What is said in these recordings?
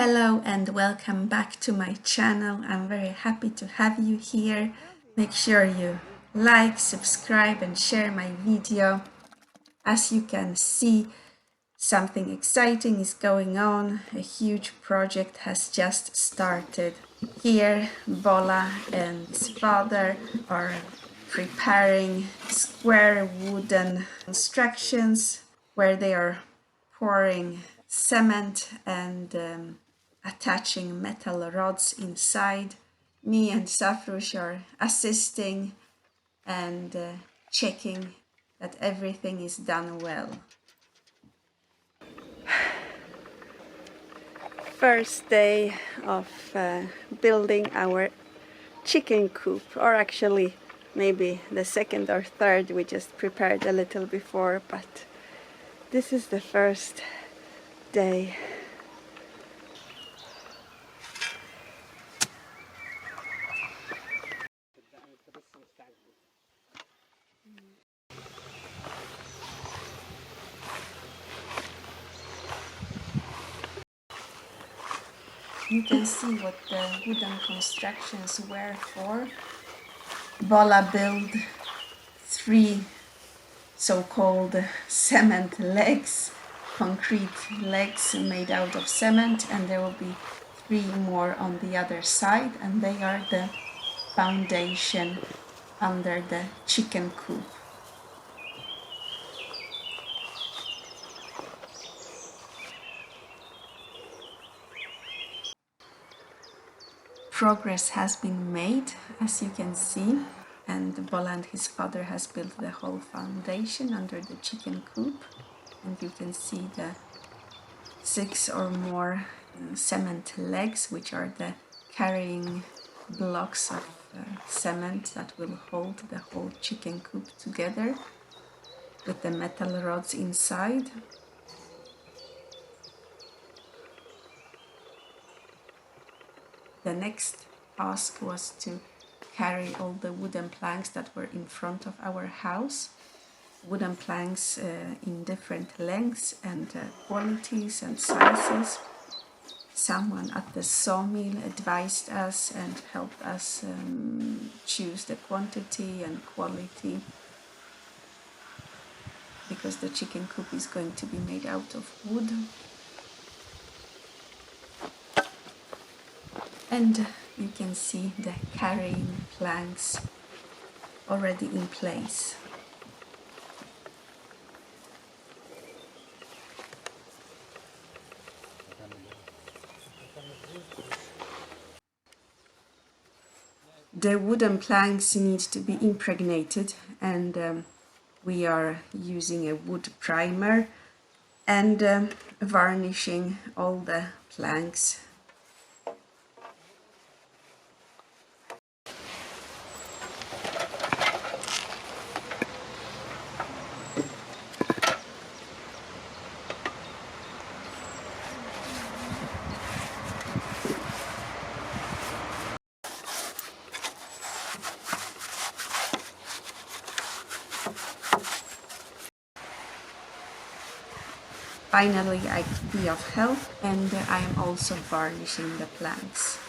Hello and welcome back to my channel. I'm very happy to have you here. Make sure you like, subscribe and share my video. As you can see, something exciting is going on. A huge project has just started. Here, Bola and his father are preparing square wooden constructions where they are pouring cement and attaching metal rods inside. Me and Safrush are assisting and checking that everything is done well. First day of building our chicken coop, or actually maybe the second or third. We just prepared a little before, but this is the first day. You can see what the wooden constructions were for. Bola built 3 so-called cement legs, concrete legs made out of cement, and there will be 3 more on the other side, and they are the foundation under the chicken coop. Progress has been made, as you can see, and Bola and his father has built the whole foundation under the chicken coop, and you can see the 6 or more cement legs, which are the carrying blocks of cement that will hold the whole chicken coop together with the metal rods inside. The next task was to carry all the wooden planks that were in front of our house. Wooden planks in different lengths and qualities and sizes. Someone at the sawmill advised us and helped us choose the quantity and quality, because the chicken coop is going to be made out of wood. And you can see the carrying planks already in place. The wooden planks need to be impregnated, and we are using a wood primer and varnishing all the planks. Finally, I could be of help, and I am also varnishing the planks.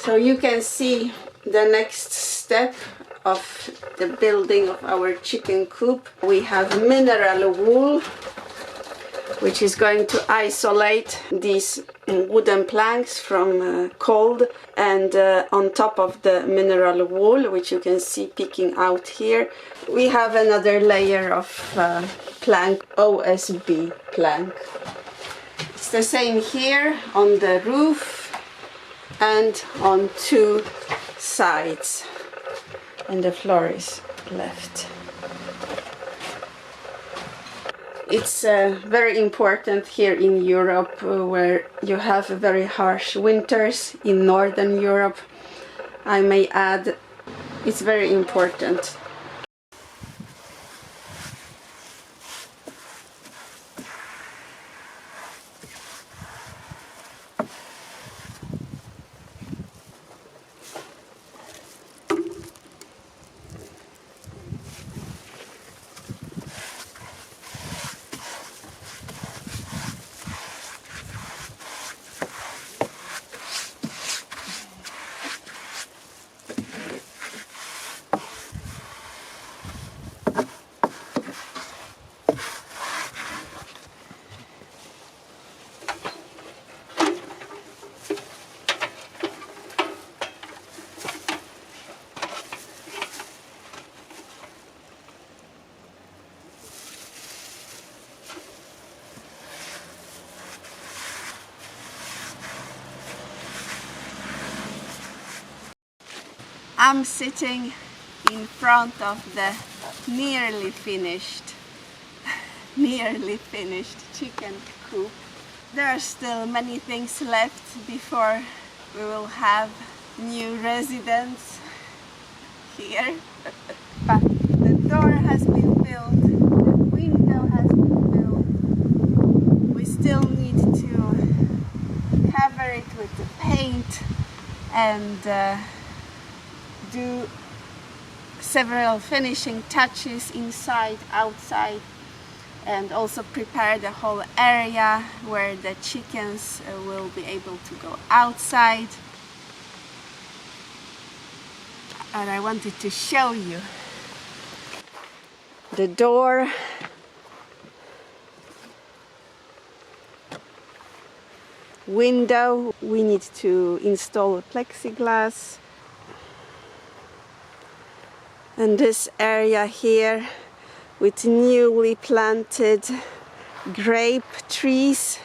So you can see the next step of the building of our chicken coop. We have mineral wool, which is going to isolate these wooden planks from cold, and on top of the mineral wool, which you can see peeking out here, we have another layer of plank, OSB plank. It's the same here on the roof and on two sides, and the floor is left. It's very important here in Europe, where you have very harsh winters in Northern Europe. I may add, it's very important. I'm sitting in front of the nearly finished chicken coop. There are still many things left before we will have new residents here. But the door has been built, the window has been built. We still need to cover it with the paint and do several finishing touches inside, outside, and also prepare the whole area where the chickens will be able to go outside. And I wanted to show you the door, window. We need to install plexiglass. And this area here with newly planted grape trees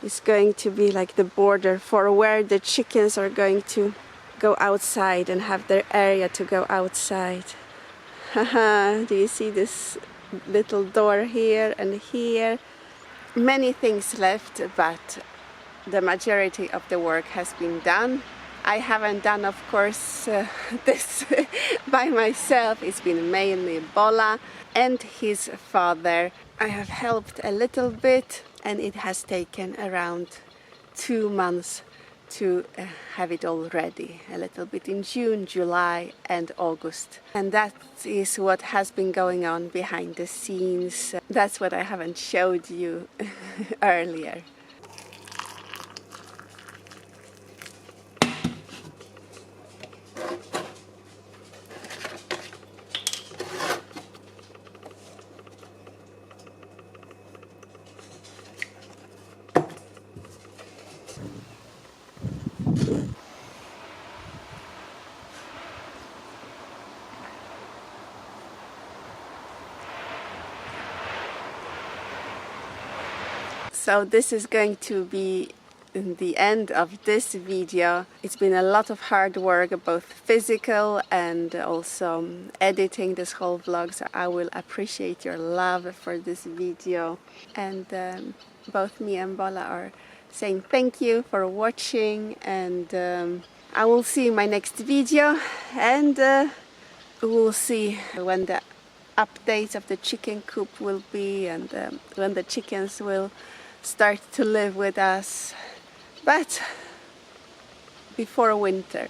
is going to be like the border for where the chickens are going to go outside and have their area to go outside. Haha, do you see this little door here and here? Many things left, but the majority of the work has been done. I haven't done, of course, this by myself. It's been mainly Bola and his father. I have helped a little bit, and it has taken around 2 months to have it all ready. A little bit in June, July and August. And that is what has been going on behind the scenes. That's what I haven't showed you earlier. So this is going to be the end of this video. It's been a lot of hard work, both physical and also editing this whole vlog, so I will appreciate your love for this video. And both me and Bola are saying thank you for watching, and I will see you in my next video, and we'll see when the updates of the chicken coop will be, and when the chickens will start to live with us, but before winter.